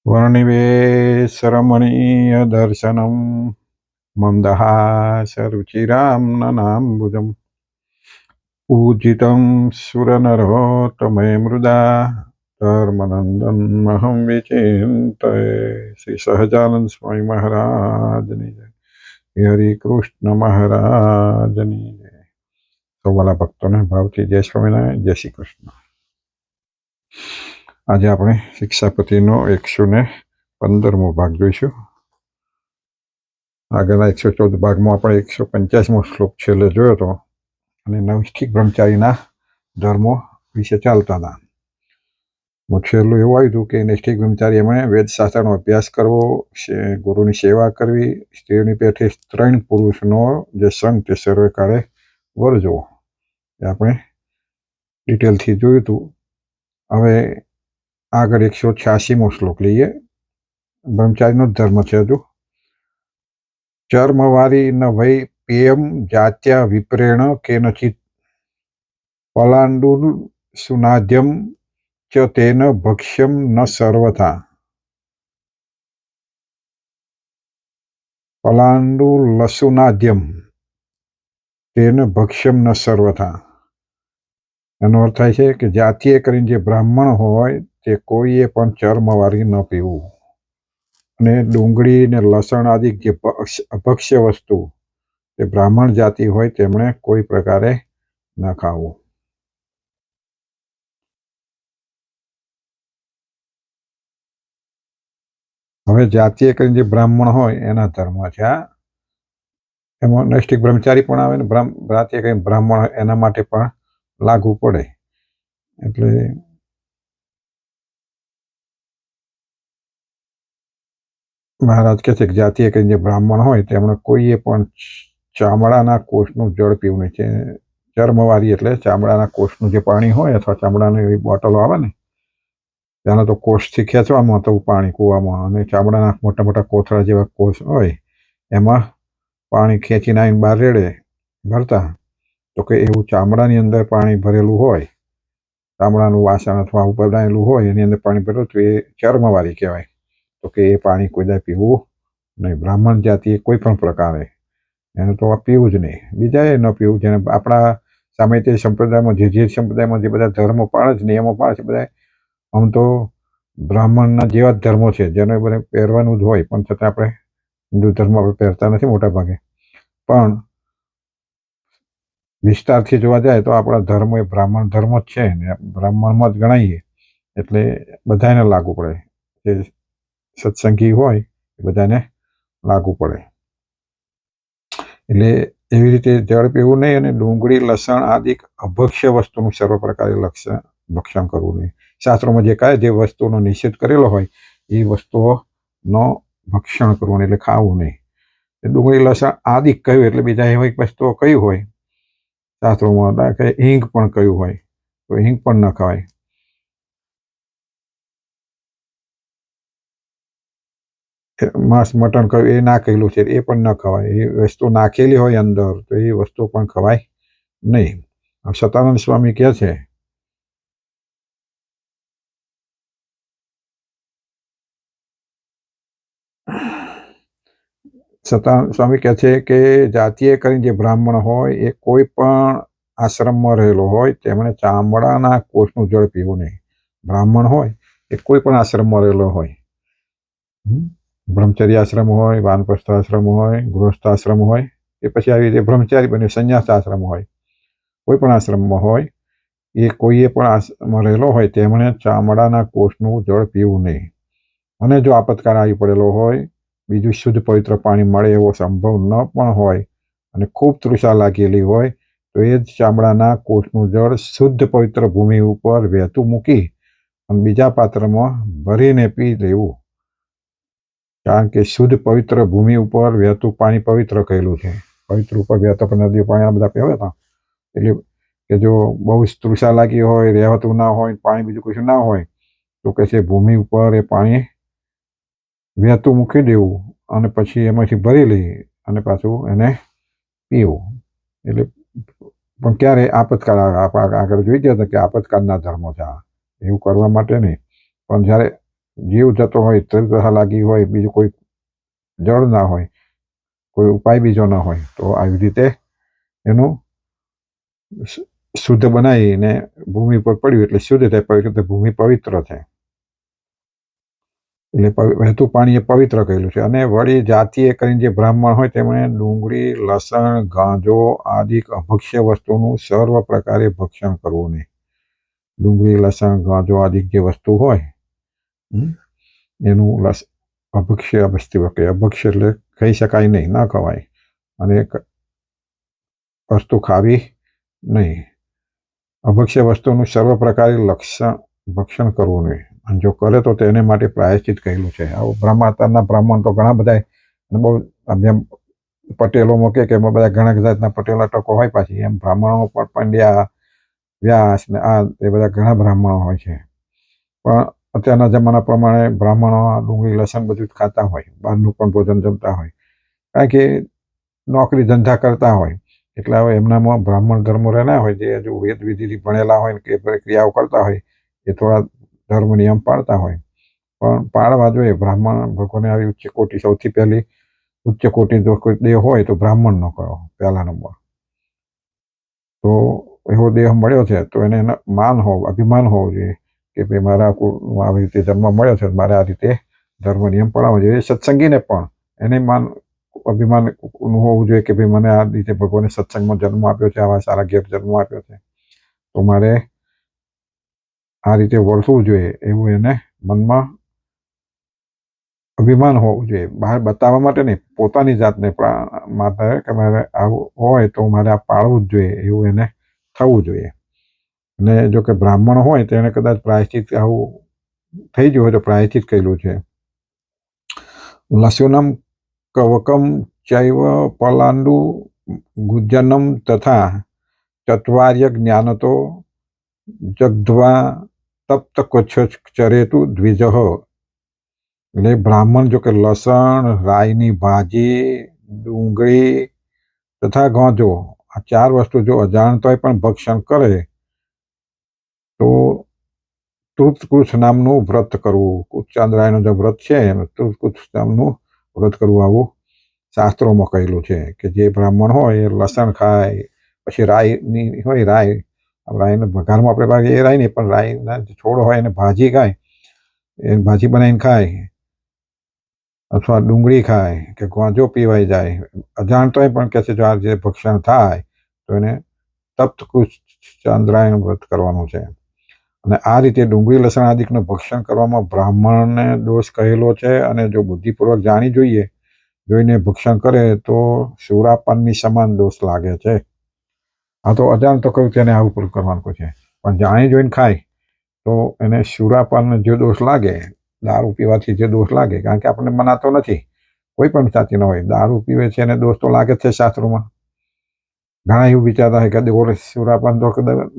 वर्णिवेशरमणीयदर्शनं मन्दहासरुचिरां ननाम्बुजं पूजितं सुरनरोत्तमे मृदा धर्मनन्दनमहं विचिन्तये। श्री सहजानंद स्वामी महाराजની જય, હરે કૃષ્ણ મહારાજની જય। સૌવાલા ભક્તોને ભાવથી જય સ્વામિનારાયણ, જય શ્રી કૃષ્ણ। આજે આપણે શિક્ષાપતિનો 115મો ભાગ જોઈશું। આગળના 114 ભાગમાં આપણે 185મો શ્લોક છેલ્લે જોયો હતો અને નૈષ્ઠિક બ્રહ્મચારીના ધર્મો વિશે ચાલતા હતા। છેલ્લું એવું આવ્યું હતું કે નૈષ્ઠિક બ્રહ્મચારી એમણે વેદશાસ્ત્રનો અભ્યાસ કરવો, ગુરુની સેવા કરવી, સ્ત્રીઓની પેઠે 3 પુરુષનો જે સંગ તે સર્વકાળે વર્જવો, એ આપણે ડિટેલથી જોયું હતું। હવે આગળ 186મો શ્લોક લઈએ। બ્રહ્મચારીનો ધર્મ છે હજુ। ચર્મવારી ન વૈ પેયમ જાત્યા વિપ્રેણ કેનચિત પલાંડુલ સુનાદ્યમ ચ તેન ભક્ષ્યમ ન સર્વથા। પલાંડુલસુનાદ્યમ તેન ભક્ષ્યમ ન સર્વથા। એનો અર્થ થાય છે કે જાતીય કરીને જે બ્રાહ્મણ હોય તે કોઈએ પણ ચર્મવારી ન પીવું, અને ડુંગળી ને લસણ આદિ જે અભક્ષ્ય વસ્તુ તે બ્રાહ્મણ જાતિ હોય તેમણે કોઈ પ્રકારે ન ખાવું। હવે જાતીય કરીને જે બ્રાહ્મણ હોય એના ધર્મ છે આ। એમાં નૈષ્ઠિક બ્રહ્મચારી પણ આવે ને જાતીય કરીને બ્રાહ્મણ એના માટે પણ લાગુ પડે। એટલે મહારાજ કહે છે કે જાતીય કરીને જે બ્રાહ્મણ હોય તેમણે કોઈએ પણ ચામડાના કોષનું જળ પીવું નહીં છે। ચર્મવારી એટલે ચામડાના કોષનું જે પાણી હોય અથવા ચામડાની એવી બોટલો આવે ને, ત્યાંનો તો કોષથી ખેંચવામાં હતું પાણી કૂવામાં, અને ચામડાના મોટા મોટા કોથળા જેવા કોષ હોય એમાં પાણી ખેંચીને આવીને બહાર રેડે ભરતા, તો કે એવું ચામડાની અંદર પાણી ભરેલું હોય, ચામડાનું વાસણ અથવા ઉપર બનાવેલું હોય એની અંદર પાણી ભરેલું તો એ ચર્મવારી કહેવાય। તો કે એ પાણી કોઈ દાડે પીવું નહીં। બ્રાહ્મણ જાતિએ કોઈ પણ પ્રકારે એને તો પીવું જ નહીં, બીજાએ ન પીવું। જેને આપણા સામાન્ય સંપ્રદાયમાં જે સંપ્રદાયમાં જે બધા ધર્મો પાળે છે, નિયમો પાળે છે, બધા આમ તો બ્રાહ્મણના જેવા જ ધર્મો છે, જેને બધે પહેરવાનું જ હોય, પણ છતાં આપણે હિન્દુ ધર્મ આપણે પહેરતા નથી મોટા ભાગે, પણ વિસ્તારથી જોવા જાય તો આપણા ધર્મ એ બ્રાહ્મણ ધર્મ જ છે ને, બ્રાહ્મણમાં જ ગણાઈએ એટલે બધાને લાગુ પડે। જે સત્સંગી હોય એ બધાને લાગુ પડે। એટલે એવી રીતે જળ પીવું નહીં, અને ડુંગળી લસણ આદિ અભક્ષ્ય વસ્તુનું સર્વ પ્રકારે ભક્ષણ કરવું નહીં। શાસ્ત્રોમાં જે કહે જે વસ્તુનો નિષેધ કરેલો હોય એ વસ્તુઓનો ભક્ષણ કરવું નહીં, એટલે ખાવું નહીં। ડુંગળી લસણ આદિ કહ્યું એટલે બીજા એવી વસ્તુઓ કહ્યું હોય શાસ્ત્રોમાં, કે હિંગ પણ કહ્યું હોય તો હિંગ પણ ન ખવાય। માંસ મટન કહ્યું એ ના કહેલું છે એ પણ ન ખવાય। એ વસ્તુ નાખેલી હોય અંદર તો એ વસ્તુ પણ ખવાય નહીં। સતાનંદ સ્વામી કહે છે સ્વામી કહે છે કે જાતીય કરીને જે બ્રાહ્મણ હોય એ કોઈ પણ આશ્રમમાં રહેલો હોય તેમણે ચામડાના કોષનું જળ પીવું નહીં। બ્રાહ્મણ હોય એ કોઈ પણ આશ્રમમાં રહેલો હોય, બ્રહ્મચર્ય આશ્રમ હોય, વાનપ્રસ્થ આશ્રમ હોય, ગૃહસ્થ આશ્રમ હોય, એ પછી આવી રીતે બ્રહ્મચારી બને સંન્યાસ આશ્રમ હોય, કોઈ પણ આશ્રમમાં હોય, એ કોઈએ પણ આશ્રમમાં રહેલો હોય તેમણે ચામડાના કોષનું જળ પીવું નહીં। અને જો આપતકાળ આવી પડેલો હોય, બીજું શુદ્ધ પવિત્ર પાણી મળે એવો સંભવ ન પણ હોય, અને ખૂબ તૃષા લાગેલી હોય, તો એ જ ચામડાના કોષનું જળ શુદ્ધ પવિત્ર ભૂમિ ઉપર વહેતું મૂકી અને બીજા પાત્રમાં ભરીને પી લેવું। કારણ કે શુદ્ધ પવિત્ર ભૂમિ ઉપર વહેતું પાણી પવિત્ર કહેલું છે। પવિત્ર ઉપર વહેતા પણ નદીઓ પાણી બધા પીવે હતા, એટલે કે જો બહુ તૃષા લાગી હોય, રહેવાતું ના હોય, પાણી બીજું કશું ના હોય, તો કે છે ભૂમિ ઉપર એ પાણી વહેતું મૂકી દેવું અને પછી એમાંથી ભરી લઈ અને પાછું એને પીવું। એટલે પણ ક્યારે આપતકાળ આગળ જોઈ ગયા હતા કે આપતકાળના ધર્મો છે, એવું કરવા માટે નહીં, પણ જ્યારે જીવ જતો હોય, તરસ લાગી હોય, બીજું કોઈ જળ ના હોય, કોઈ ઉપાય બીજો ના હોય, તો આવી રીતે એનું શુદ્ધ બનાવીને ભૂમિ પર પડ્યું એટલે શુદ્ધ થાય, પવિત્ર, ભૂમિ પવિત્ર છે. એટલે વહેતું પાણી એ પવિત્ર કહેલું છે. અને વળી જાતીય કરીને જે બ્રાહ્મણ હોય તેમણે ડુંગળી, લસણ, ગાંજો આદિ અભક્ષ્ય વસ્તુનું સર્વ પ્રકારે ભક્ષણ કરવું નહીં. ડુંગળી, લસણ, ગાંજો આદિ જે વસ્તુ હોય એનું અભક્ષ્ય વસ્તુ કહે. અભક્ષ્ય એટલે ખાઈ શકાય નહીં, ના ખવાય, અને વસ્તુ ખાવી નહીં. અભક્ષ્ય વસ્તુનું સર્વ પ્રકારે ભક્ષણ કરવું નહીં. અને જો કરે તો તેને માટે પ્રાયશ્ચિત કહેલું છે. આવું અત્યારના બ્રાહ્મણ તો ઘણા બધા બહુ પટેલોમાં કે બધા ઘણા જાતના પટેલા ટકો હોય, પાછી એમ બ્રાહ્મણો પણ પંડ્યા, વ્યાસ ને આ એ બધા ઘણા બ્રાહ્મણો હોય છે. પણ અત્યારના જમાના પ્રમાણે બ્રાહ્મણો ડુંગળી, લસણ બધું જ ખાતા હોય, બહારનું પણ ભોજન જમતા હોય, કારણ કે નોકરી ધંધા કરતા હોય. એટલે હવે એમનામાં બ્રાહ્મણ ધર્મ રહેલા હોય, જે હજુ વેદ વિધિથી ભણેલા હોય કે પ્રક્રિયાઓ કરતા હોય, એ થોડા ધર્મ નિયમ પાળતા હોય. પણ પાળવા જોઈએ. બ્રાહ્મણ ભગવાને આવી ઉચ્ચ કોટી, સૌથી પહેલી ઉચ્ચ કોટી જો કોઈ દેહ હોય તો બ્રાહ્મણનો કરો, પહેલા નંબર. તો એવો દેહ મળ્યો છે તો એને માન હોવું, અભિમાન હોવું જોઈએ કે ભાઈ મારા આવી રીતે જન્મ મળ્યો છે, મારે આ રીતે ધર્મ નિયમ પાળવો જોઈએ. સત્સંગીને પણ એને માન, અભિમાન હોવું જોઈએ કે ભાઈ મને આ રીતે ભગવાને સત્સંગમાં જન્મ આપ્યો છે, આવા સારા ઘેર જન્મ આપ્યો છે, તો મારે આ રીતે વર્તવું જોઈએ, એવું એને મનમાં અભિમાન હોવું જોઈએ. બહાર બતાવવા માટે નહીં, પોતાની જાતને માટે કે મારે આવું હોય તો મારે આ પાળવું જ જોઈએ, એવું એને થવું જોઈએ. અને જો કે બ્રાહ્મણ હોય તો એને કદાચ પ્રાયશ્ચિત આવું થઈ ગયું હોય તો પ્રાયશ્ચિત કહેલું છે. લસુનમ કવકમ ચૈવ પલાંડુ ગુજ્જનમ તથા ચત્વાર્ય જ્ઞાનતો જગ્ધ્વા તપ્ત ચરેતુ દ્વિજ. એટલે બ્રાહ્મણ જો કે લસણ, રાઈની ભાજી, ડુંગળી તથા ગાંજો, આ 4 વસ્તુ જો અજાણતોય પણ ભક્ષણ કરે તો તૃતકૃચ્છ નામનું વ્રત કરવું. ચાંદ્રાયણનું જે વ્રત છે એનું તૃતકૃચ્છ નામનું વ્રત કરવું, આવું શાસ્ત્રોમાં કહેલું છે. કે જે બ્રાહ્મણ હોય એ લસણ ખાય, પછી રાઈની હોય, રાઈને વઘારમાં આપણે એ રાઈ નહીં, પણ રાઈના છોડ હોય એને ભાજી ખાય, એ ભાજી બનાવીને ખાય, અથવા ડુંગળી ખાય કે ગાંજો પીવાઈ જાય અજાણતોય પણ કે છે જો આ જે ભક્ષણ થાય તો એને તપ્તકૃચ્છ ચાંદ્રાયણ વ્રત કરવાનું છે. અને આ રીતે ડુંગળી, લસણ આદિકનું ભક્ષણ કરવામાં બ્રાહ્મણને દોષ કહેલો છે. અને જો બુદ્ધિપૂર્વક જોઈને ભક્ષણ કરે તો સુરાપાનની સમાન દોષ લાગે છે. આ તો અજાણતો કહ્યું તેને આવું પૂરું કરવાનું છે, પણ જાણી જોઈને ખાય તો એને સુરાપાનનો જે દોષ લાગે, દારૂ પીવાથી જે દોષ લાગે, કારણ કે આપણને મનાતો નથી, કોઈ પણ જાતિ ન હોય, દારૂ પીવે છે એને દોષ તો લાગે જ છે શાસ્ત્રોમાં. ઘણા એવું વિચારતા હોય કે સુરાપાન તો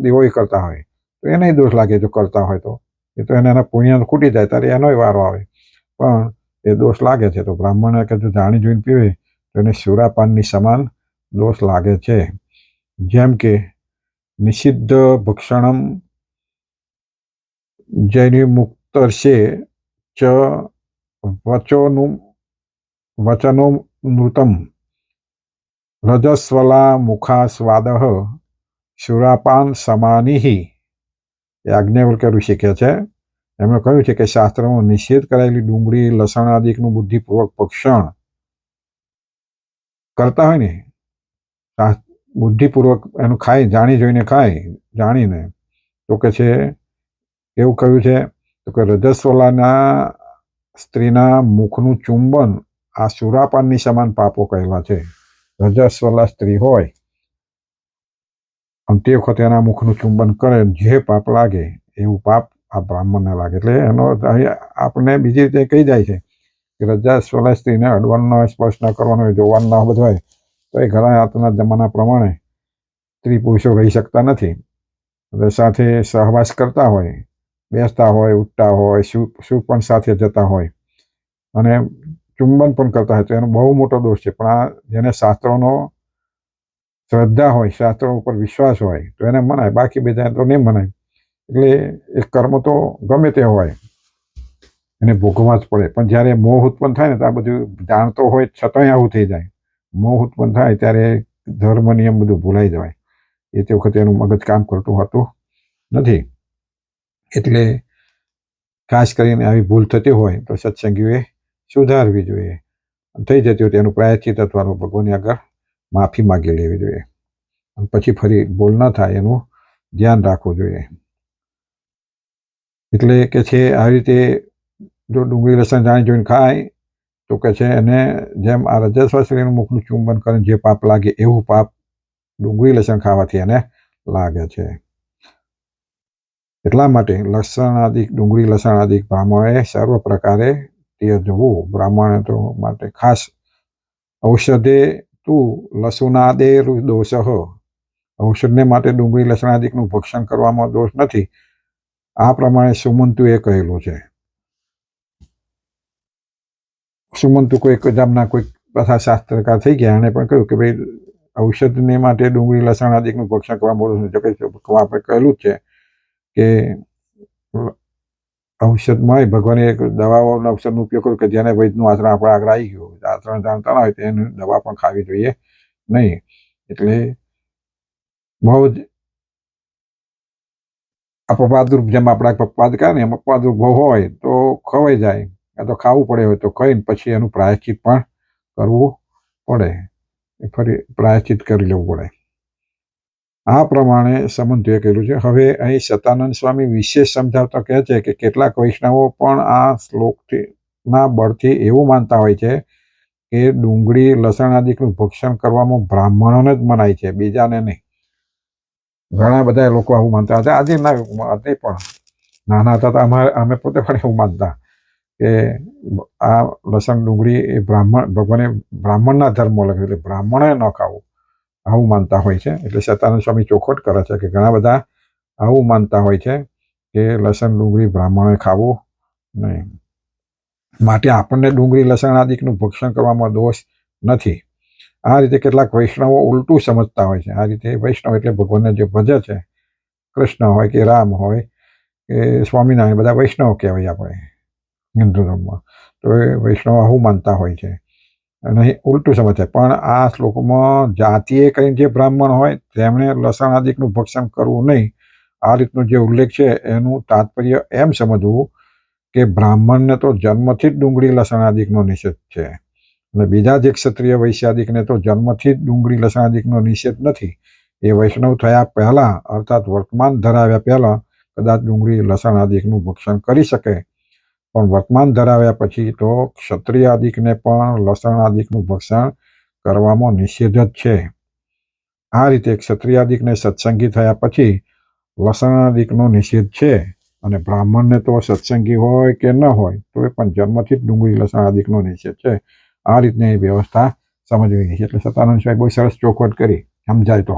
દેવોય કરતા હોય તો એને દોષ લાગે, જો કરતા હોય તો એ તો એના પુણ્ય ખૂટી જાય ત્યારે એનોય વારો આવે, પણ એ દોષ લાગે છે. તો બ્રાહ્મણે કે જો જાણી જોઈને પીવે તો એને સુરાપાનની સમાન દોષ લાગે છે. જેમ કે નિષિદ્ધ ભક્ષણમ જૈનિમુક્તર્ષે ચ વચનોમૃતમ રજસ્વલા મુખાસ્વાદ સુરાપાન સમાનિઃ. યાજ્ઞવલ્ક્ય ઋષિ કહે છે, એમણે કહ્યું છે કે શાસ્ત્રમાં નિષેધ કરાયેલી ડુંગળી, લસણ આદિકનું બુદ્ધિપૂર્વક ભક્ષણ કરતા હોય ને, બુદ્ધિપૂર્વક એનું ખાય, જાણી જોઈને ખાય, જાણીને, તો કે છે એવું કહ્યું છે તો કે રજસ્વલાના સ્ત્રીના મુખનું ચુંબન આ સુરાપાનની સમાન પાપો કહેલા છે. રજસ્વલા સ્ત્રી હોય અને તે વખતે એના મુખનું ચુંબન કરે, જે પાપ લાગે એવું પાપ આ બ્રાહ્મણને લાગે. એટલે એનો આપણને બીજી રીતે કહી જાય છે કે રજસ્વલા સ્ત્રીને અડવાનો હોય, સ્પર્શ ન કરવાનો હોય, જોવાનું ના બધું હોય, તો એ ઘણા આજના જમાના પ્રમાણે સ્ત્રી પુરુષો રહી શકતા નથી. એટલે સાથે સહવાસ કરતા હોય, બેસતા હોય, ઉઠતા હોય, શું પણ સાથે જતા હોય અને ચુંબન પણ કરતા હોય, તો એનો બહુ મોટો દોષ છે. પણ આ જેને શાસ્ત્રોનો શ્રદ્ધા હોય, શાસ્ત્રો ઉપર વિશ્વાસ હોય તો એને મનાય, બાકી બધા તો નહીં મનાય. એટલે એ કર્મ તો ગમે તે હોય, એને ભોગવવા જ પડે. પણ જ્યારે મોહ ઉત્પન્ન થાય ને તો આ બધું જાણતો હોય છતાંય આવું થઈ જાય. મોહ ઉત્પન્ન થાય ત્યારે ધર્મ નિયમ બધું ભૂલાઈ જવાય. એ તે વખતે એનું મગજ કામ કરતું હોતું નથી. એટલે ખાસ કરીને આવી ભૂલ થતી હોય તો સત્સંગીઓએ સુધારવી જોઈએ. થઈ જતી હોય તેનું પ્રાયશ્ચિત અથવા ભગવાનની આગળ માફી માગી લેવી જોઈએ. પછી ફરી ભૂલ ન થાય એનું ધ્યાન રાખવું જોઈએ. એટલે કે છે આવી રીતે જો ડુંગળી લસણ જાણી જોઈને ખાય તો કે છે એને જેમ આ રજસ્વશ્રીનું મુખનું ચુંબન કરીને જે પાપ લાગે એવું પાપ ડુંગળી લસણ ખાવાથી એને લાગે છે. એટલા માટે લસણાદિક ડુંગળી લસણાદિક બ્રાહ્મણોએ સર્વ પ્રકારે ત્યજવું. બ્રાહ્મણે તો માટે ખાસ ઔષધે તું લસુનાદે દોષ. ઔષધને માટે ડુંગળી લસણાદિકનું ભક્ષણ કરવામાં દોષ નથી. આ પ્રમાણે સુમંતુએ કહેલું છે. સુમંતુ કોઈક જામના કોઈક પાછા શાસ્ત્રકાર થઈ ગયા, એને પણ કહ્યું કે ભાઈ ઔષધને માટે ડુંગળી લસણ આદિનું ભક્ષણ કરવામાં જો કે આપણે કહેલું જ છે કે ઔષધમાં ભગવાને એક દવાઓનો ઔષધનો ઉપયોગ કર્યો કે જેને વૈદનું આચરણ આપણા આગળ આવી ગયું, આચરણ જાણતા ના હોય તેની દવા પણ ખાવી જોઈએ નહીં. એટલે બહુ જ અપવાદરૂપ જેમ આપણા અપવાદ કહે ને એમ અપવાદરૂપ બહુ હોય તો ખવાઈ જાય, આ તો ખાવું પડે હોય તો ખાઈને પછી એનું પ્રાયશ્ચિત પણ કરવું પડે. ફરી પ્રાયશ્ચિત કરી લેવું પડે. આ પ્રમાણે સમંતુએ કહેલું છે. હવે અહીં સતાનંદ સ્વામી વિશેષ સમજાવતા કહે છે કે કેટલાક વૈષ્ણવો પણ આ શ્લોકના બળથી એવું માનતા હોય છે કે ડુંગળી લસણ આદિનું ભક્ષણ કરવામાં બ્રાહ્મણોને જ મનાય છે, બીજાને નહીં. ઘણા બધા લોકો આવું માનતા હતા. આજે પણ નાના હતા તો અમે પોતે પણ એવું માનતા કે આ લસણ ડુંગળી એ ભગવાને બ્રાહ્મણના ધર્મો લખ્યું એટલે બ્રાહ્મણે ન ખાવું, આવું માનતા હોય છે. એટલે સતાનંદ સ્વામી ચોખવટ કરે છે કે ઘણા બધા આવું માનતા હોય છે કે લસણ ડુંગળી બ્રાહ્મણે ખાવું નહીં. માટે આપણને ડુંગળી લસણ આદિનું ભક્ષણ કરવામાં દોષ નથી. આ રીતે કેટલાક વૈષ્ણવો ઉલટું સમજતા હોય છે. આ રીતે વૈષ્ણવ એટલે ભગવાનને જે ભજે છે, કૃષ્ણ હોય કે રામ હોય કે સ્વામિનારાયણ, બધા વૈષ્ણવ કહેવાય આપણે હિન્દુ ધર્મમાં. તો એ વૈષ્ણવ આવું માનતા હોય છે અને ઉલટું સમજે. પણ આ શ્લોકમાં જાતિએ કરીને જે બ્રાહ્મણ હોય તેમણે લસણ આદિનું ભક્ષણ કરવું નહીં, આ રીતનો જે ઉલ્લેખ છે એનું તાત્પર્ય એમ સમજવું કે બ્રાહ્મણને તો જન્મથી જ ડુંગળી લસણ આદિનો નિષેધ છે અને બીજા જે ક્ષત્રિય વૈશ્યાદિકને તો જન્મથી જ ડુંગળી લસણ આદિનો નિષેધ નથી. એ વૈષ્ણવ થયા પહેલાં અર્થાત વર્તમાન ધરાવ્યા પહેલાં કદાચ ડુંગળી લસણ આદિનું ભક્ષણ કરી શકે, પણ વર્તમાન ધરાવ્યા પછી તો ક્ષત્રિય આદિકને પણ લસણ આદિનું ભક્ષણ કરવામાં નિષેધ જ છે. આ રીતે ક્ષત્રિય આદિકને સત્સંગી થયા પછી લસણ આદિનો નિષેધ છે અને બ્રાહ્મણને તો સત્સંગી હોય કે ન હોય તો એ પણ જન્મથી જ ડુંગળી લસણ આદિનો નિષેધ છે. આ રીતની વ્યવસ્થા સમજવી છે. એટલે સતાનંદ સ્વામી બહુ સરસ ચોખવટ કરી સમજાય તો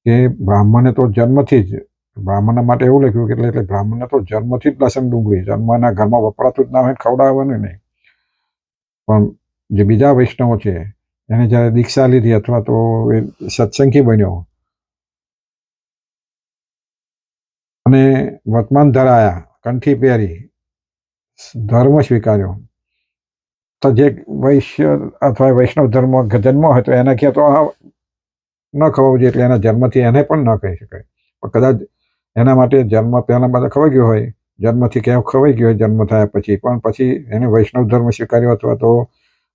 કે બ્રાહ્મણને તો જન્મથી જ, બ્રાહ્મણના માટે એવું લખ્યું કે એટલે બ્રાહ્મણને તો જન્મથી જ લસણ ડુંગળી જન્મના ઘરમાં વપરાતું જ ના હોય, ખવડાવવાનું નહીં. પણ જે બીજા વૈષ્ણવો છે એને જ્યારે દીક્ષા લીધી અથવા તો એ સત્સંગી બન્યો અને વર્તમાન ધરાયા, કંઠી પહેરી, ધર્મ સ્વીકાર્યો, તો જે વૈશ્ય અથવા વૈષ્ણવ ધર્મ જન્મ હોય તો એના ક્યાં તો ન ખવાવું જોઈએ. એટલે એના જન્મથી એને પણ ન કહી શકાય. પણ કદાચ એના માટે જન્મ પહેલાં બધા ખવાઈ ગયો હોય, જન્મથી ક્યાં ખવાઈ ગયો હોય જન્મ થયા પછી, પણ પછી એને વૈષ્ણવ ધર્મ સ્વીકાર્યો અથવા તો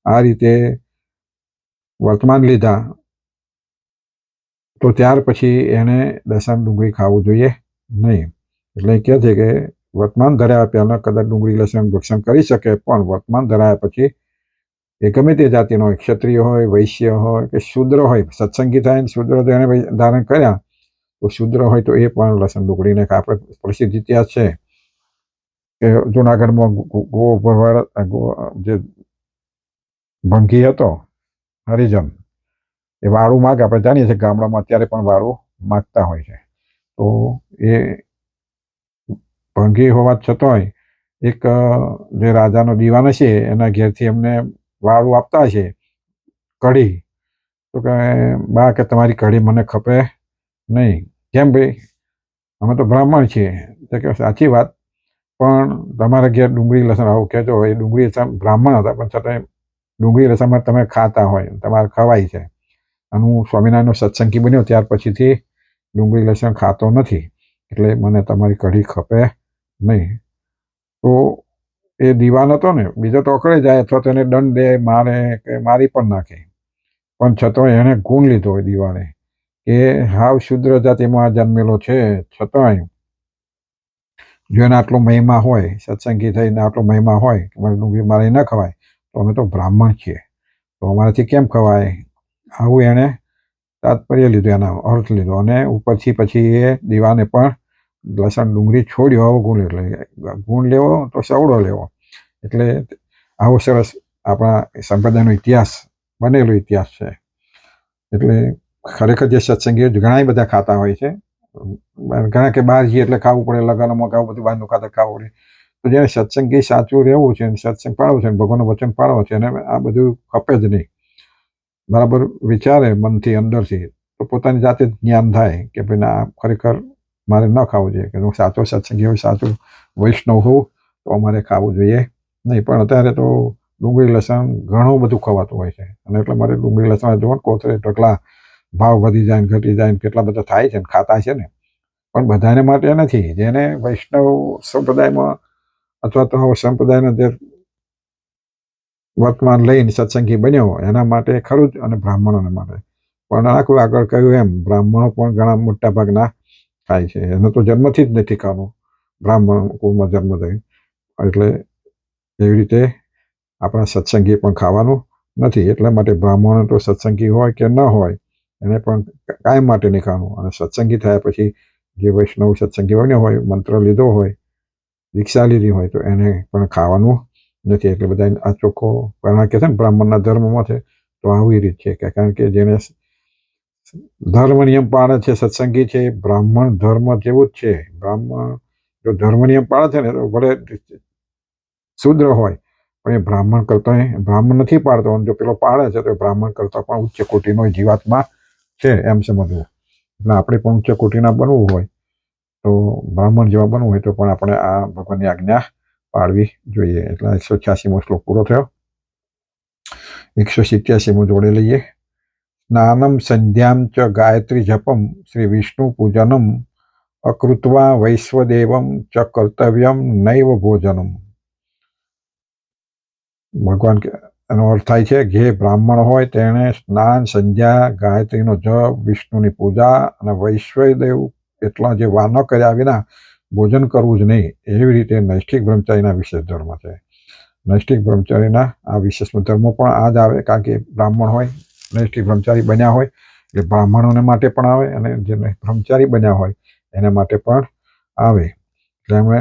આ રીતે વર્તમાન લીધા તો ત્યાર પછી એને લસણ ડુંગળી ખાવું જોઈએ નહીં. એટલે કહે છે કે વર્તમાન ધરાવ્યા પહેલાં કદાચ ડુંગળી લસણ ભક્ષણ કરી શકે, પણ વર્તમાન ધરાવ્યા પછી એ ગમે તે જાતિનો હોય, ક્ષત્રિય હોય, વૈશ્ય હોય કે શૂદ્ર હોય, સત્સંગી થાય ને શૂદ્ર તો એને ધારણ કર્યા તો શૂદ્ર હોય તો એ પણ લસણ ડુંગળીને આપણે પ્રસિદ્ધ ઇતિહાસ છે કે જૂનાગઢમાં જે ભંગી હતો હરિજન, એ વાળું માગે. આપણે જાણીએ છીએ ગામડામાં અત્યારે પણ વાળું માગતા હોય છે. તો એ ભંગી હોવા છતાંય એક જે રાજાનો દીવાન છે એના ઘેરથી એમને વાળું આપતા હશે કઢી, તો કે બા કે તમારી કઢી મને ખપે નહીં. કેમ ભાઈ, અમે તો બ્રાહ્મણ છીએ. તો કે સાચી વાત, પણ તમારા ઘેર ડુંગળી લસણ આવું કહેતો હોય, ડુંગળી લસણ બ્રાહ્મણ હતા પણ છતાંય ડુંગળી લસણમાં તમે ખાતા હોય, તમારે ખવાય છે. અને હું સ્વામિનારાયણનો સત્સંગી બન્યો ત્યાર પછીથી ડુંગળી લસણ ખાતો નથી, એટલે મને તમારી કઢી ખપે નહીં. તો એ દીવાન હતો ને, બીજો તો અકળાઈ જાય અથવા તો એને દંડ દે, મારે કે મારી પણ નાખે, પણ છતાં એણે ગુણ લીધો એ દીવાને કે હાવ શુદ્ર જાતિમાં જન્મેલો છે, છતાંય જો એને આટલો મહિમા હોય, સત્સંગી થઈને આટલો મહિમા હોય કે મારી ડુંગળી મારે ન ખવાય, તો અમે તો બ્રાહ્મણ છીએ, તો અમારાથી કેમ ખવાય? આવું એણે તાત્પર્ય લીધું, એનો અર્થ લીધો. અને ઉપરથી પછી એ દીવાને પણ લસણ ડુંગળી છોડ્યો. આવો ગુણ, એટલે ગુણ લેવો તો સવડો લેવો. એટલે આવો સરસ આપણા સંપ્રદાયનો ઇતિહાસ, બનેલો ઇતિહાસ છે. એટલે ખરેખર જે સત્સંગીઓ ઘણા બધા ખાતા હોય છે, ઘણા કે બહાર જઈએ એટલે ખાવું પડે, લગ્નમાં ખાવું, બધું બહારનું ખાતા ખાવું પડે. તો જ્યારે સત્સંગી સાચું રહેવું છે, સત્સંગ પાળવું છે, ભગવાનનું વચન પાળવું છે, અને આ બધું ખપે જ નહીં. બરાબર વિચારે મનથી, અંદરથી, તો પોતાની જાતે જ જ્ઞાન થાય કે ભાઈ ના, ખરેખર મારે ન ખાવું જોઈએ, કે હું સાચો સત્સંગી હોય, સાચું વૈષ્ણવ હોઉં તો અમારે ખાવું જોઈએ નહીં. પણ અત્યારે તો ડુંગળી લસણ ઘણું બધું ખવાતું હોય છે, અને એટલે મારે ડુંગળી લસણ જો કોતરે ઢગલા ભાવ વધી જાય ને ઘટી જાય ને કેટલા બધા થાય છે ને ખાતા છે ને. પણ બધાને માટે નથી. જેને વૈષ્ણવ સંપ્રદાયમાં અથવા તો સંપ્રદાયના જે વર્તમાન લઈને સત્સંગી બન્યો એના માટે ખરું જ, અને બ્રાહ્મણોને માટે પણ. આખું આગળ કહ્યું એમ બ્રાહ્મણો પણ ઘણા મોટા ભાગના થાય છે. એનો તો જન્મથી જ નથી ખાવાનું, બ્રાહ્મણ કુળમાં જન્મ થાય. એટલે એવી રીતે આપણા સત્સંગી પણ ખાવાનું નથી. એટલા માટે બ્રાહ્મણો તો સત્સંગી હોય કે ન હોય, એને પણ કાયમ માટે નહીં ખાવાનું. અને સત્સંગી થયા પછી જે વૈષ્ણવ સત્સંગી બન્યો હોય, મંત્ર લીધો હોય, દીક્ષા લીધી હોય, તો એને પણ ખાવાનું નથી. એટલે બધા આ ચોખ્ખો, કારણ કે છે ને બ્રાહ્મણના ધર્મમાં છે તો આવી રીત છે કે કારણ કે જેને ધર્મ નિયમ પાળે છે, સત્સંગી છે, બ્રાહ્મણ ધર્મ જેવું જ છે. બ્રાહ્મણ જો ધર્મ નિયમ પાળે છે ને તો ભલે શુદ્ર હોય, પણ એ બ્રાહ્મણ કરતા, બ્રાહ્મણ નથી પાડતો, જો પેલો પાડે છે તો બ્રાહ્મણ કરતા પણ ઉચ્ચ કોટીનો જીવાત્મા છે, એમ સમજવું. એટલે આપણે પણ ઉચ્ચ કોટીના બનવું હોય તો, બ્રાહ્મણ જેવા બનવું હોય તો પણ આપણે આ ભગવાનની આજ્ઞા પાળવી જોઈએ. એટલે 186મો શ્લોક પૂરો થયો. 187મો જોડે લઈએ. સ્નાનમ સંધ્યામ ચ ગાયત્રી જપમ શ્રી વિષ્ણુ પૂજનમ અકૃત્વા વૈશ્વદેવમ ચ કર્તવ્યમ નૈવ ભોજનમ. ભગવાન એનો અર્થ થાય છે જે બ્રાહ્મણ હોય તેણે સ્નાન, સંધ્યા, ગાયત્રીનો જપ, વિષ્ણુની પૂજા અને વૈશ્વદેવ એટલા જે વાનો કર્યા વિના ભોજન કરવું જ નહીં. એવી રીતે નૈષ્ઠિક બ્રહ્મચારીના વિશેષ ધર્મ છે. નૈષ્ઠિક બ્રહ્મચારીના આ વિશેષ ધર્મો પણ આ જ આવે, કારણ કે બ્રાહ્મણ હોય, નૈષ્ઠિક બ્રહ્મચારી બન્યા હોય, એટલે બ્રાહ્મણોને માટે પણ આવે, અને જે બ્રહ્મચારી બન્યા હોય એના માટે પણ આવે. એટલે અમે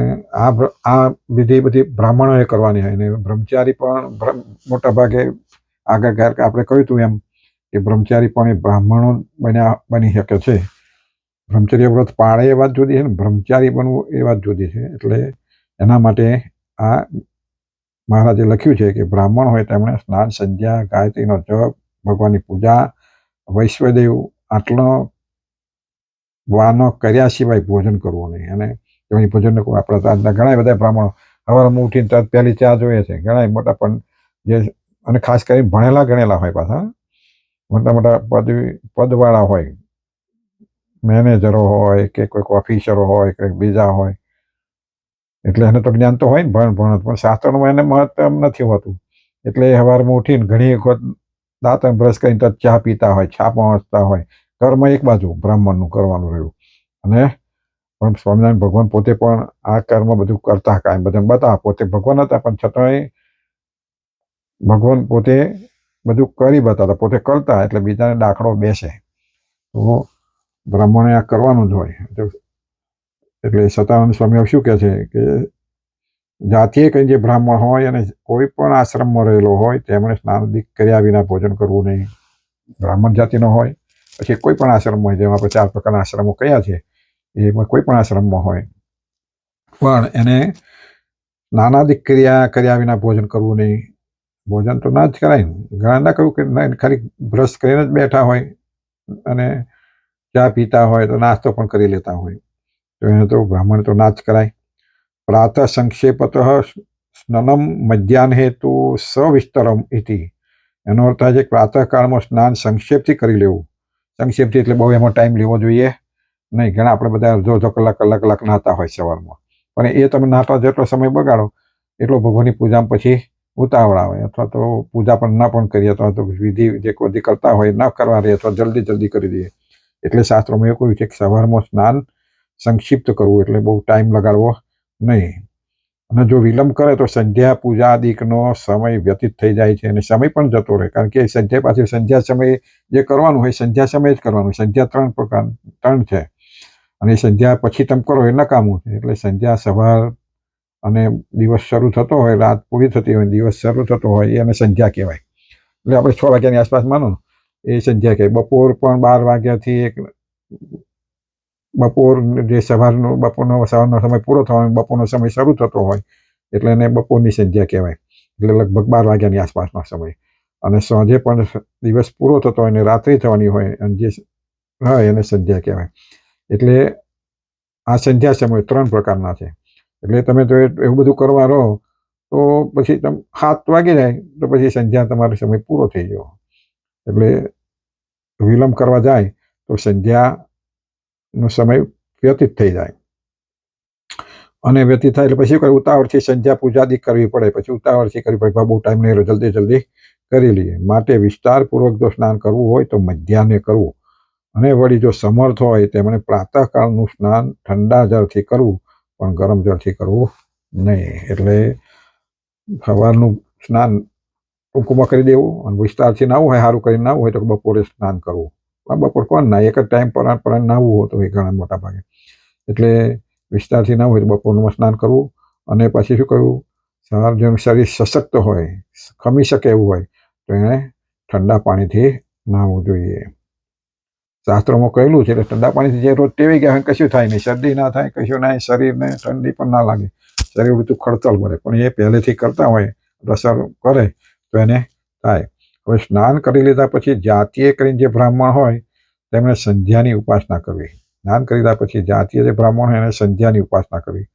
આ વિધિ બધી બ્રાહ્મણોએ કરવાની હોય, અને બ્રહ્મચારી પણ મોટા ભાગે આગળ આપણે કહ્યું હતું એમ કે બ્રહ્મચારી પણ એ બ્રાહ્મણો બની શકે છે. બ્રહ્મચર્ય વ્રત પાળે એ વાત જુદી છે ને બ્રહ્મચારી બનવું એ વાત જુદી છે. એટલે એના માટે આ મહારાજે લખ્યું છે કે બ્રાહ્મણ હોય તેમણે સ્નાન, સંધ્યા, ગાયત્રીનો જપ, ભગવાનની પૂજા, વૈશ્વદેવ આટલો વાનો કર્યા સિવાય ભોજન કરવું નહીં. અને એની ભોજન આપણા ઘણા બધા બ્રાહ્મણો સવારમાં ઉઠીને તરત પહેલી ચા જોઈએ છે, ઘણા મોટા પણ જે, અને ખાસ કરીને ભણેલા ગણેલા હોય, પાછા મોટા મોટા પદવાળા હોય, મેનેજરો હોય કે કોઈક ઓફિસરો હોય, કંઈક બીજા હોય, એટલે એને તો જ્ઞાન તો હોય ને, ભણ પણ શાસ્ત્રનું એને મહત્વ નથી હોતું. એટલે સવારમાં ઉઠીને ઘણી વખત દાંતણ બ્રશ કરીને તરત ચા પીતા હોય, છાપા વાંચતા હોય. કર્મ એક બાજુ બ્રાહ્મણનું કરવાનું રહ્યું, અને પણ સ્વામિનારાયણ ભગવાન પોતે પણ આ કર્મ બધું કરતા, કાંઈ બધાને બતાવે, પોતે ભગવાન હતા પણ છતાંય ભગવાન પોતે બધું કરી બતાવતા, પોતે કરતા, એટલે બીજાને દાખલો બેસે. તો બ્રાહ્મણે આ કરવાનું જ હોય. એટલે સતાનંદ સ્વામી શું કહે છે કે જાતીય કંઈ જે બ્રાહ્મણ હોય અને કોઈ પણ આશ્રમમાં રહેલો હોય તેમણે સ્નાન કર્યા વિના ભોજન કરવું નહીં. બ્રાહ્મણ જાતિનો હોય, પછી કોઈ પણ આશ્રમ હોય, જેમાં આપણે 4 પ્રકારના આશ્રમો કયા છે, એમાં કોઈ પણ આશ્રમમાં હોય, પણ એને સ્નાનાદિક ક્રિયા કર્યા વિના ભોજન કરવું નહીં. ભોજન તો ના જ કરાય. ઘણા ના કહ્યું કે ખાલી બ્રશ કરીને જ બેઠા હોય અને ચા પીતા હોય તો નાસ્તો પણ કરી લેતા હોય, તો એને તો બ્રાહ્મણ તો ના જ કરાય. પ્રાતઃ સંક્ષેપતઃ સ્નનમ મધ્યાહ્ને તો સવિસ્તરમ ઇતિ. એનો અર્થ થાય છે કે પ્રાતઃકાળમાં સ્નાન સંક્ષેપથી કરી લેવું. સંક્ષેપથી એટલે બહુ એમાં ટાઈમ લેવો જોઈએ નહીં. ઘણા આપણે બધા અડધો કલાક નહાતા હોય સવારમાં, પણ એ તમે નહાતા જેટલો સમય બગાડો એટલો ભગવાનની પૂજામાં પછી ઉતાવળ આવે, અથવા તો પૂજા પણ ન પણ કરીએ, અથવા તો વિધિ જે કોઈ કરતા હોય ન કરવા રહે, અથવા જલ્દી કરી દઈએ. એટલે શાસ્ત્રોમાં એવું કહ્યું છે કે સવારમાં સ્નાન સંક્ષિપ્ત કરવું, એટલે બહુ ટાઈમ લગાડવો નહીં. અને જો વિલંબ કરે તો સંધ્યા પૂજા આદિકનો સમય વ્યતીત થઈ જાય છે, અને સમય પણ જતો રહે. કારણ કે સંધ્યા સમયે જે કરવાનું હોય સંધ્યા સમયે જ કરવાનું. સંધ્યા ત્રણ છે, અને સંધ્યા પછી તમે કરો એ નકામું છે. એટલે સંધ્યા સવાર અને દિવસ શરૂ થતો હોય, રાત પૂરી થતી હોય, દિવસ શરૂ થતો હોય, એને સંધ્યા કહેવાય. એટલે આપણે 6 વાગ્યાની આસપાસ માનો એ સંધ્યા કહેવાય. બપોર પણ 12 વાગ્યાથી બપોર જે બપોરનો સમય પૂરો થવાનો, બપોરનો સમય શરૂ થતો હોય, એટલે એને બપોરની સંધ્યા કહેવાય. એટલે લગભગ 12 વાગ્યાની આસપાસનો સમય. અને સાંજે પણ દિવસ પૂરો થતો હોય ને રાત્રિ થવાની હોય, અને જે હોય એને સંધ્યા કહેવાય. એટલે આ સંધ્યા સમય 3 પ્રકારના છે. એટલે તમે તો એવું બધું કરવા રહો તો પછી તમે 7 વાગી જાય તો પછી સંધ્યા તમારો સમય પૂરો થઈ ગયો. એટલે વિલંબ કરવા જાય તો સંધ્યાનો સમય વ્યતીત થઈ જાય. અને વ્યતીત થાય એટલે પછી ઉતાવળથી સંધ્યા પૂજાદી કરવી પડે. પછી ઉતાવળથી કરવી પડે, બહુ ટાઈમ નહીં રહ્યો, જલ્દી કરી લઈએ. માટે વિસ્તારપૂર્વક જો સ્નાન કરવું હોય તો મધ્યાહ્ને કરવું, અને વળી જો સમર્થ હોય તેમણે પ્રાતઃકાળનું સ્નાન ઠંડા જળથી કરવું, પણ ગરમ જળથી કરવું નહીં. એટલે સવારનું સ્નાન ટૂંકમાં કરી દેવું, અને વિસ્તારથી નાવું હોય, સારું કરીને નાવું હોય તો બપોરે સ્નાન કરવું. પણ બપોર કોણ ના, એક જ ટાઈમ પર નાવું હોય તો એ ઘણા મોટા ભાગે. એટલે વિસ્તારથી નાવું હોય તો બપોરનું સ્નાન કરવું. અને પછી શું કહ્યું, સવાર જેનું શરીર સશક્ત હોય, ખમી શકે એવું હોય, તો એણે ઠંડા પાણીથી નાહવું જોઈએ. શાસ્ત્રોમાં કહેલું છે. એટલે ઠંડા પાણીથી જે રોજ ટેવાઈ ગયા હોય કશું થાય નહીં, શરદી ના થાય, કશું નહીં, શરીરને ઠંડી પણ ના લાગે, શરીર બધું ખડતલ પડે. પણ એ પહેલેથી કરતા હોય, અસર કરે તો એને થાય. હવે સ્નાન કરી લીધા પછી જાતીય કરીને જે બ્રાહ્મણ હોય તેમણે સંધ્યાની ઉપાસના કરવી. સ્નાન કરી લીધા પછી જાતીય જે બ્રાહ્મણ હોય એને સંધ્યાની ઉપાસના કરવી.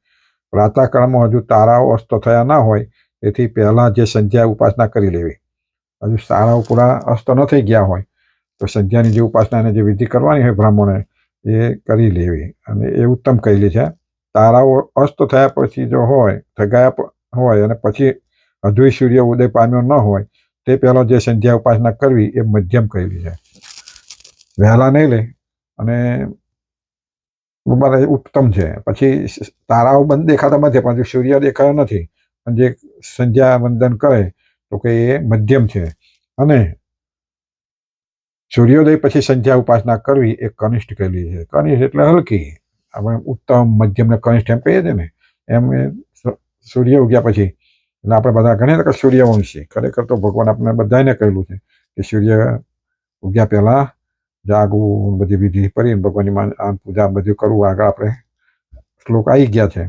પ્રાતઃકાળમાં હજુ તારાઓ અસ્ત થયા ના હોય, તેથી પહેલાં જે સંધ્યા ઉપાસના કરી લેવી. હજુ તારાઓ પૂરા અસ્ત ન થઈ ગયા હોય તો સંધ્યાની જે ઉપાસના અને જે વિધિ કરવાની હોય બ્રાહ્મણે એ કરી લેવી, અને એ ઉત્તમ કહેલી છે. તારાઓ અસ્ત થયા પછી જો હોય, થયા હોય, અને પછી હજુ સૂર્ય ઉદય પામ્યો ન હોય તે પહેલાં જે સંધ્યા ઉપાસના કરવી એ મધ્યમ કહેલી છે. વહેલા નહીં લે અને ઉત્તમ છે. પછી તારાઓ બંધ દેખાતા મધ્ય, પણ સૂર્ય દેખાયો નથી અને જે સંધ્યા વંદન કરે તો કે એ મધ્યમ છે. અને સૂર્યોદય પછી સંધ્યા ઉપાસના કરવી એ કનિષ્ઠ કહેલી છે. કનિષ્ઠ એટલે હલકી. આપણે ઉત્તમ, મધ્યમ ને કનિષ્ઠ એમ કહીએ છીએ ને, એમ સૂર્ય ઉગ્યા પછી. એટલે આપણે બધા ગણીએ કે સૂર્યવંશી. ખરેખર તો ભગવાન આપણે બધાને કહેલું છે કે સૂર્ય ઉગ્યા પહેલા જાગવું, બધી વિધિ કરીને ભગવાનની પૂજા બધું કરવું. આગળ આપણે શ્લોક આવી ગયા છે.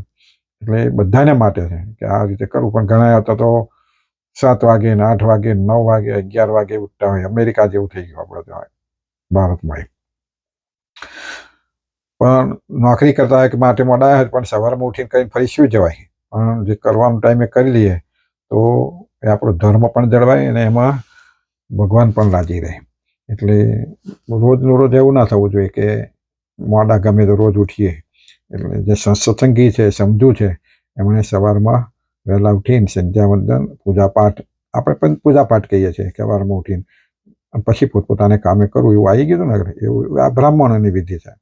એટલે એ બધાને માટે છે કે આ રીતે કરવું. પણ ઘણા હતા તો 7 વાગે ને 8 વાગે 9 વાગે 11 વાગે ઉઠતા હોય. અમેરિકા જેવું થઈ ગયું આપણે ત્યાં ભારતમાં. પણ નોકરી કરતા હોય કે માટે મોડા હોય, પણ સવારમાં ઉઠીને કરીને ફરી શું જવાય. પણ જે કરવાનો ટાઈમે કરી લઈએ તો એ આપણો ધર્મ પણ જળવાય અને એમાં ભગવાન પણ રાજી રહે. એટલે રોજનું રોજ એવું ના થવું જોઈએ કે મોડા ગમે તો રોજ ઉઠીએ. એટલે જે સત્સંગી છે, સમજુ છે, એમણે સવારમાં વહેલા ઉઠીને સંધ્યા વંદન, પૂજાપાઠ, આપણે પણ પૂજાપાઠ કહીએ છીએ સવારમાં ઉઠીને, પછી પોતપોતાને કામે કરવું. એવું આવી ગયું ને, એવું આ બ્રાહ્મણોની વિધિ છે.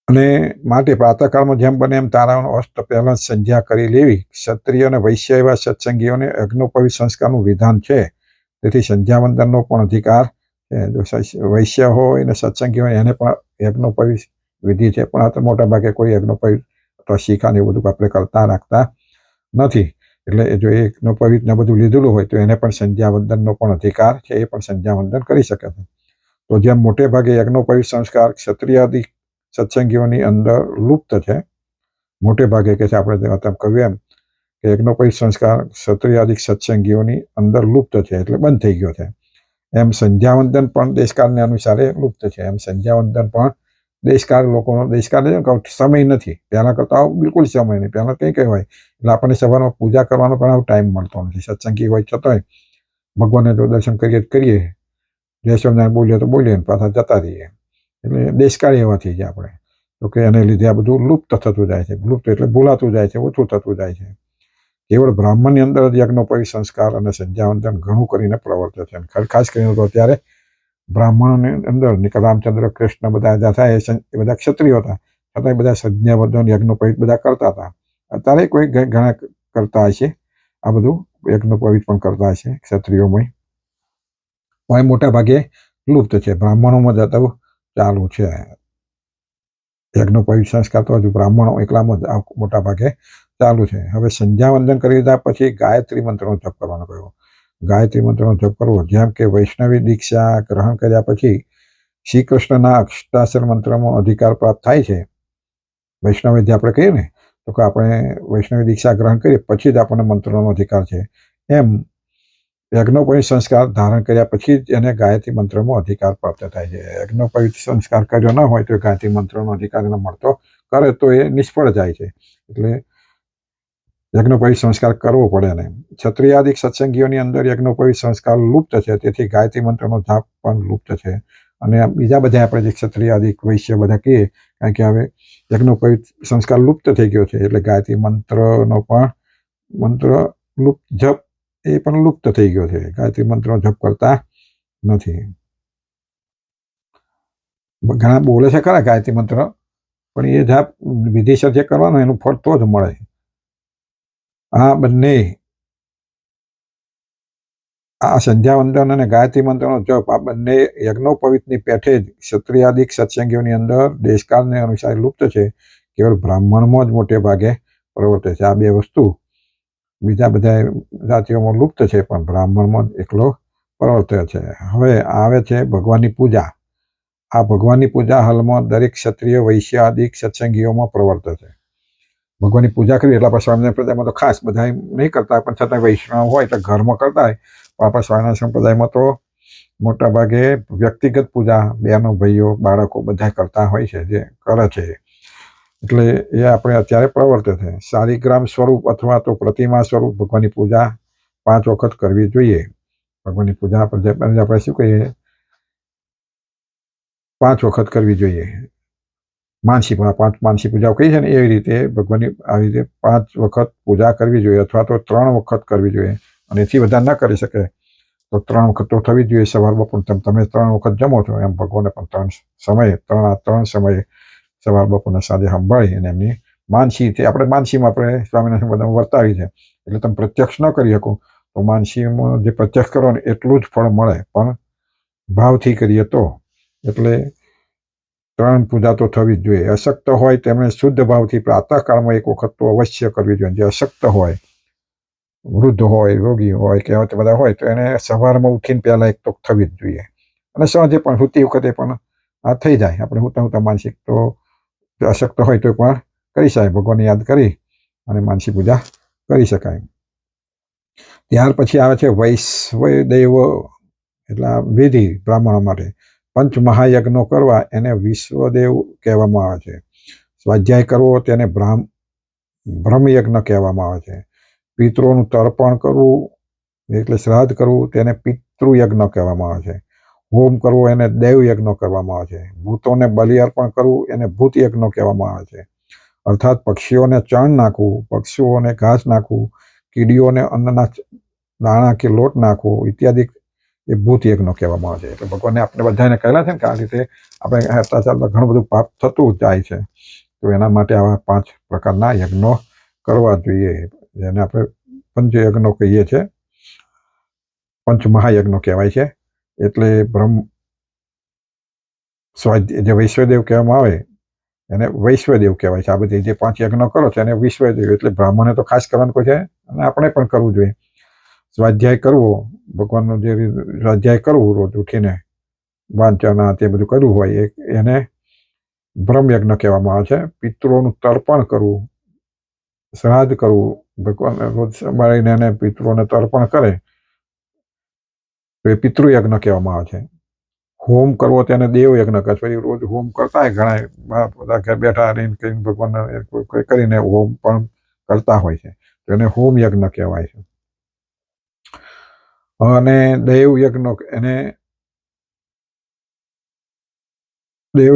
અને માટે પ્રાતઃકાળમાં જેમ બને એમ તારાઓનો અસ્ત પહેલા સંધ્યા કરી લેવી. ક્ષત્રિય અને વૈશ્ય એવા સત્સંગીઓને યજ્ઞોપવિત સંસ્કારનું વિધાન છે, તેથી સંધ્યા વંદનનો પણ અધિકાર છે. જો વૈશ્ય હોય અને સત્સંગી હોય એને પણ યજ્ઞોપવિત વિધિ છે, પણ આ તો મોટા ભાગે કોઈ યજ્ઞોપવિત અથવા શિખાને એવું બધું આપણે કરતા રાખતા નથી. એટલે જો એ યજ્ઞોપવિત ને બધું લીધેલું હોય તો એને પણ સંધ્યા વંદનનો પણ અધિકાર છે, એ પણ સંધ્યા વંદન કરી શકે છે. તો જેમ મોટે ભાગે યજ્ઞોપવિત સંસ્કાર ક્ષત્રિયાદિ સત્સંગીઓની અંદર લુપ્ત છે, મોટે ભાગે કે છે, આપણે કહ્યું એમ કે યજ્ઞોપવિત સંસ્કાર ક્ષત્રિયાદિક સત્સંગીઓની અંદર લુપ્ત છે, એટલે બંધ થઈ ગયો છે. એમ સંધ્યાવંદન પણ દેશકાળને અનુસારે લુપ્ત છે. એમ સંધ્યાવંદન પણ દેશકાળ લોકોનો દેશકાળ સમય નથી. પહેલાં કરતાં બિલકુલ સમય નહીં. પહેલાં કંઈ હોય એટલે આપણને સવારમાં પૂજા કરવાનો પણ ટાઈમ મળતો નથી. સત્સંગી હોય છતાંય ભગવાનને તો દર્શન કરીએ જય સ્વામિનારાયણ બોલીએ તો બોલીએ ને પાછા જતા રહીએ. એટલે દેશકાળ એવા થઈ ગયા આપણે. તો કે એને લીધે આ બધું લુપ્ત થતું જાય છે. લુપ્ત એટલે ભૂલાતું જાય છે, ઓછું થતું જાય છે. કેવળ બ્રાહ્મણની અંદર જ યજ્ઞોપવિત સંસ્કાર અને સંધ્યાવંદન ઘણું કરીને પ્રવર્તે છે. ખાસ કરીને તો અત્યારે બ્રાહ્મણોની અંદર રામચંદ્ર કૃષ્ણ બધા થાય એ બધા ક્ષત્રિયો હતા, છતાં બધા સંધ્યાવંદન યજ્ઞોપવિત બધા કરતા હતા. અત્યારે કોઈ ઘણા કરતા હશે આ બધું યજ્ઞોપવિત પણ કરતા હશે ક્ષત્રિયોમાં, પણ મોટા ભાગે લુપ્ત છે. બ્રાહ્મણોમાં જતું ચાલુ છે. યજ્ઞોપવિત સંસ્કાર તો હજુ બ્રાહ્મણો એકલામાં જ મોટા ભાગે ચાલુ છે. હવે સંધ્યાવંદન કરી દીધા પછી ગાયત્રી મંત્રનો જપ કરવાનો કહ્યો. ગાયત્રી મંત્રનો જપ કરવો, જેમ કે વૈષ્ણવી દીક્ષા ગ્રહણ કર્યા પછી શ્રી કૃષ્ણના અષ્ટાક્ષર મંત્રમાં અધિકાર પ્રાપ્ત થાય છે. વૈષ્ણવી જે આપણે કહીએ ને, તો કે આપણે વૈષ્ણવી દીક્ષા ગ્રહણ કરીએ પછી જ આપણને મંત્રનો અધિકાર છે. એમ યજ્ઞોપવિત સંસ્કાર ધારણ કર્યા પછી જ એને ગાયત્રી મંત્રમાં અધિકાર પ્રાપ્ત થાય છે. યજ્ઞોપવિત સંસ્કાર કર્યો ન હોય તો ગાયત્રી મંત્રનો અધિકાર એને મળતો, કરે તો એ નિષ્ફળ જાય છે. એટલે યજ્ઞોપવિત સંસ્કાર કરવો પડે ને. ક્ષત્રિયાદિક સત્સંગીઓની અંદર યજ્ઞોપવિત સંસ્કાર લુપ્ત છે. તેથી ગાયત્રી મંત્રનો જાપ પણ લુપ્ત છે. અને બીજા બધા આપણે જે ક્ષત્રિયાદિક વૈશ્ય બધા કહીએ, કારણ કે હવે યજ્ઞોપવિત સંસ્કાર લુપ્ત થઈ ગયો છે. એટલે ગાયત્રી મંત્રનો પણ મંત્ર જપ એ પણ લુપ્ત થઈ ગયો છે. ગાયત્રી મંત્રનો જપ કરતા નથી. ઘણા બોલે છે ખરા ગાયત્રી મંત્ર, પણ એ જાપ વિધિસર જે કરવાનો એનું ફળ તો જ મળે. આ બંને આ સંધ્યાવંદન અને ગાયત્રી મંત્રનો જપ આ બંને યજ્ઞોપવિતની પેઠે જ ક્ષત્રિયાદિક સત્સંગીઓની અંદર દેશકાળને અનુસાર લુપ્ત છે. કેવળ બ્રાહ્મણમાં જ મોટે ભાગે પ્રવર્તે છે. આ બે વસ્તુ બીજા બધા જાતિઓમાં લુપ્ત છે, પણ બ્રાહ્મણમાં જ એકલો પ્રવર્તે છે. હવે આવે છે ભગવાનની પૂજા. આ ભગવાનની પૂજા હાલમાં દરેક ક્ષત્રિય વૈશ્ય આદિક સત્સંગીઓમાં પ્રવર્તે છે. ભગવાનની પૂજા કરી એટલા પછી સ્વામિનારાયણ સંપ્રદાયમાં તો ખાસ બધા નહીં કરતા, પણ છતાં વૈષ્ણવ હોય એટલે ઘરમાં કરતા હોય. પણ આપણા સ્વામિનારાયણ સંપ્રદાયમાં તો મોટા ભાગે વ્યક્તિગત પૂજા બહેનો ભાઈઓ બાળકો બધા કરતા હોય છે, જે કરે છે. એટલે એ આપણે અત્યારે પ્રવર્તે છે. શાલિગ્રામ સ્વરૂપ અથવા તો પ્રતિમા સ્વરૂપ ભગવાનની પૂજા 5 વખત કરવી જોઈએ. ભગવાનની પૂજા આપણે શું કહીએ, 5 વખત કરવી જોઈએ. માનસી પૂજાઓ કહી છે ને, એવી રીતે ભગવાનની આવી રીતે 5 વખત પૂજા કરવી જોઈએ, અથવા તો 3 વખત કરવી જોઈએ. અને એથી વધારે ન કરી શકે તો 3 વખત તો થવી જ જોઈએ. સવાર બપોર તમે 3 વખત જમો છો, એમ ભગવાનને પણ 3 સમયે સવાર બપોરના સાંજે સંભાળી અને એમની માનસીથી આપણે માનસીમાં આપણે સ્વામિનારાયણ બધા વર્તાવી છે. એટલે તમે પ્રત્યક્ષ ન કરી શકો તો માનસીમાં જે પ્રત્યક્ષ કરો ને એટલું જ ફળ મળે, પણ ભાવથી કરીએ તો. એટલે 3 પૂજા તો થવી જ જોઈએ. અશક્ત હોય તેમણે શુદ્ધ ભાવથી પ્રાતઃકાળમાં 1 વખત તો અવશ્ય કરવી જોઈએ. જે અશક્ત હોય, વૃદ્ધ હોય, રોગી હોય કે બધા હોય, તો એને સવારમાં ઉઠીને પહેલાં 1 તો થવી જ જોઈએ. અને સાંજે પણ સૂતી વખતે પણ આ થઈ જાય. આપણે હું માનસિક તો અશક્ત હોય તો પણ કરી શકાય. ભગવાનને યાદ કરી અને માનસી પૂજા કરી શકાય. ત્યાર પછી આવે છે વૈશ્વદેવ, એટલે વિધિ બ્રાહ્મણો માટે. પંચ મહાયજ્ઞો કરવા એને વિશ્વદેવ કહેવામાં આવે છે. સ્વાધ્યાય કરવો તેને બ્રહ્મયજ્ઞ કહેવામાં આવે છે. પિતૃઓનું તર્પણ કરવું એટલે શ્રાદ્ધ કરવું તેને પિતૃયજ્ઞ કહેવામાં આવે છે. હોમ કરવો એને દેવયજ્ઞ કહેવામાં આવે છે. ભૂતોને બલિ અર્પણ કરવું એને ભૂતયજ્ઞ કહેવામાં આવે છે. અર્થાત પક્ષીઓને ચણ નાખવું, પક્ષીઓને ઘાસ નાખવું, કીડીઓને અન્નના દાણા કે લોટ નાખવો ઇત્યાદિ એ ભૂતયજ્ઞ કહેવામાં આવે છે. એટલે ભગવાનને આપણે બધાને કહેલા છે ને કે આ રીતે આપણે હેરતા ચાલતા ઘણું બધું પાપ થતું જાય છે. તો એના માટે આવા 5 પ્રકારના યજ્ઞો કરવા જોઈએ, જેને આપણે પંચયજ્ઞો કહીએ છીએ. પંચ મહાયજ્ઞો કહેવાય છે. એટલે જે વૈશ્વદેવ કહેવામાં આવે એને વૈશ્વદેવ કહેવાય છે. આ બધી જે 5 યજ્ઞો કરો છો એને વિશ્વદેવ, એટલે બ્રાહ્મણે તો ખાસ કરવાનું કહે છે અને આપણે પણ કરવું જોઈએ. સ્વાધ્યાય કરવો, ભગવાનનો જે સ્વાધ્યાય કરવું રોજ ઉઠીને વાંચન તે બધું કરવું હોય એને બ્રહ્મયજ્ઞ કહેવામાં આવે છે. પિતૃઓનું તર્પણ કરવું, શ્રાદ્ધ કરવું, ભગવાનને રોજ સંભાળીને એને પિતૃઓને તર્પણ કરે તો એ પિતૃયજ્ઞ કહેવામાં આવે છે. હોમ કરવો તેને દેવ યજ્ઞ કહે છે. રોજ હોમ કરતા હોય ઘણા બધા ઘર બેઠા રહીને કરીને ભગવાનને કરીને હોમ પણ કરતા હોય છે, તો એને હોમ યજ્ઞ કહેવાય છે. અને દેવ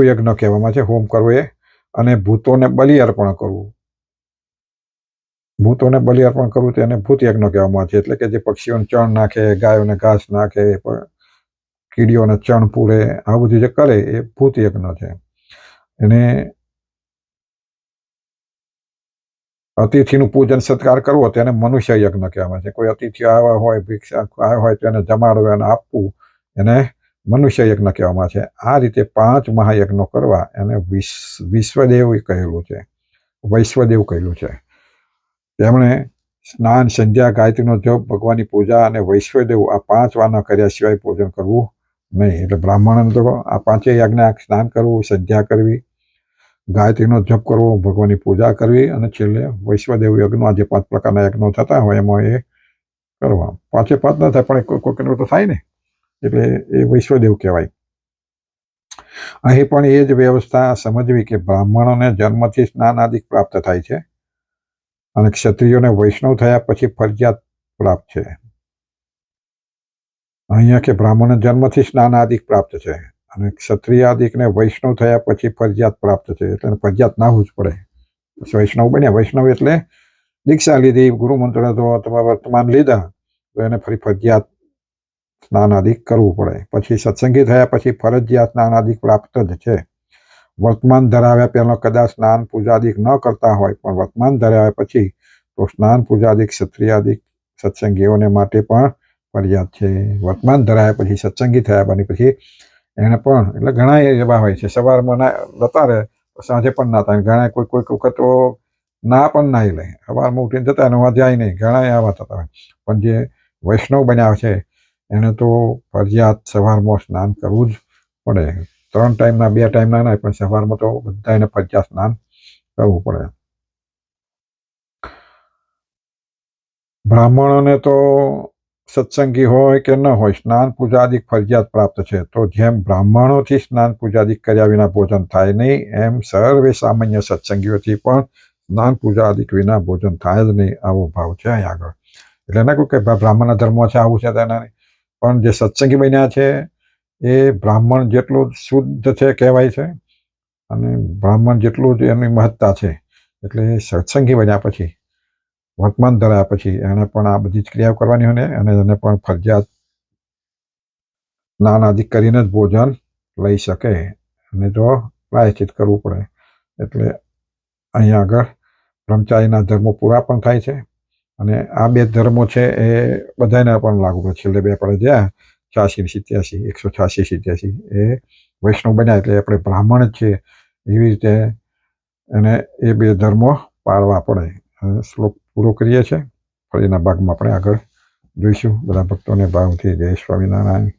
યજ્ઞ કહેવામાં છે હોમ કરવો એ. અને ભૂતોને બલિ અર્પણ કરવું, તેને ભૂત યજ્ઞ કહેવામાં આવે છે. એટલે કે જે પક્ષીઓને ચણ નાખે, ગાયોને ઘાસ નાખે, કીડીઓને ચણ પૂરે, આ બધું જે કરે એ ભૂત યજ્ઞ છે. એને અતિથિનું પૂજન સત્કાર કરવો તેને મનુષ્ય યજ્ઞ કહેવામાં છે. કોઈ અતિથિ આવ્યા હોય, ભિક્ષા આવ્યા હોય તો એને જમાડવા અને આપવું એને મનુષ્ય યજ્ઞ કહેવામાં છે. આ રીતે 5 મહાયજ્ઞો કરવા એને વિશ્વદેવ કહેલું છે, વૈશ્વદેવ કહેલું છે. તેમણે સ્નાન, સંધ્યા, ગાયત્રીનો જપ, ભગવાનની પૂજા અને વૈશ્વદેવ આ 5 વાના કર્યા સિવાય ભોજન કરવું નહીં. એટલે બ્રાહ્મણને તો આ 5 યજ્ઞ, સ્નાન કરવું, સંધ્યા કરવી, ગાયત્રીનો જપ કરવો, ભગવાનની પૂજા કરવી અને છેલ્લે વૈશ્વદેવ યજ્ઞ, આ જે 5 પ્રકારના યજ્ઞો થતા હોય એમાં એ કરવા. 5 ના થાય પણ કોઈકનું તો થાય ને, એટલે એ વૈશ્વદેવ કહેવાય. અહીં પણ એ જ વ્યવસ્થા સમજવી કે બ્રાહ્મણોને જન્મથી સ્નાન આદિ પ્રાપ્ત થાય છે અને ક્ષત્રિયોને વૈષ્ણવ થયા પછી ફરજિયાત પ્રાપ્ત છે. અહીંયા કે બ્રાહ્મણને જન્મથી સ્નાન આદિ પ્રાપ્ત છે અને ક્ષત્રિય આદિકને વૈષ્ણવ થયા પછી ફરજિયાત પ્રાપ્ત છે. એટલે ફરજિયાત નાહવું જ પડે. વૈષ્ણવ બન્યા, વૈષ્ણવ એટલે દીક્ષા લીધી, ગુરુ મંત્ર અથવા વર્તમાન લીધા તો એને ફરજિયાત સ્નાન આદિ કરવું પડે. પછી સત્સંગી થયા પછી ફરજિયાત સ્નાન આદિ પ્રાપ્ત જ છે. વર્તમાન ધરાવ્યા પહેલા કદાચ સ્નાન પૂજાદિક ન કરતા હોય, પણ વર્તમાન ધરાવ્યા પછી તો સ્નાન પૂજાદિક ક્ષત્રિયાદિક સત્સંગીઓને માટે પણ ફરજિયાત છે. વર્તમાન ધરાવ્યા પછી સત્સંગી થયા બની પછી એને પણ, એટલે ઘણા એવા હોય છે સવારમાં જતા રહે સાંજે પણ ના થાય. ઘણા કોઈ વખત તો ના પણ નાહી લે, સવારમાં ઉઠીને જતા એનો જાય નહીં, ઘણા આવા થતા હોય. પણ જે વૈષ્ણવ બન્યા છે એને તો ફરજિયાત સવારમાં સ્નાન કરવું જ પડે. 3 ટાઈમના 2 ટાઈમના ના, પણ સવારમાં તો બધા એને ફરજિયાત સ્નાન કરવું પડે. બ્રાહ્મણોને તો સત્સંગી હોય કે ન હોય, સ્નાન પૂજાદિક ફરજિયાત પ્રાપ્ત છે. તો જેમ બ્રાહ્મણોથી સ્નાન પૂજાદિક કર્યા વિના ભોજન થાય નહીં, એમ સર્વે સામાન્ય સત્સંગીઓથી પણ સ્નાન પૂજાદિક વિના ભોજન થાય જ નહીં, આવો ભાવ છે અહીં આગળ. એટલે ના કહું કે બ્રાહ્મણના ધર્મ છે આવું છે તેના, પણ જે સત્સંગી બન્યા છે એ બ્રાહ્મણ જેટલું શુદ્ધ છે કહેવાય છે અને બ્રાહ્મણ જેટલું જ એની મહત્તા છે. એટલે સત્સંગી બન્યા પછી, વર્તમાન ધરાયા પછી એને પણ આ બધી જ ક્રિયાઓ કરવાની હોય અને એને પણ ફરજિયાત સ્નાન આદિ કરીને જ ભોજન લઈ શકે અને તો પ્રાયશ્ચિત કરવું પડે. એટલે અહીં આગળ બ્રહ્મચારીના ધર્મો પૂરા પણ થાય છે અને આ 2 ધર્મો છે એ બધાને પણ લાગુ પડે. છેલ્લે 2 પડે જ્યાં 86 87 186 એ વૈષ્ણવ બન્યા એટલે આપણે બ્રાહ્મણ જ છે એવી રીતે એને એ 2 ધર્મો પાળવા પડે. શ્લોક પૂરો કરીએ છીએ. ફરીના ભાગમાં આપણે આગળ જોઈશું. બધા ભક્તોને ભાવથી જય સ્વામિનારાયણ.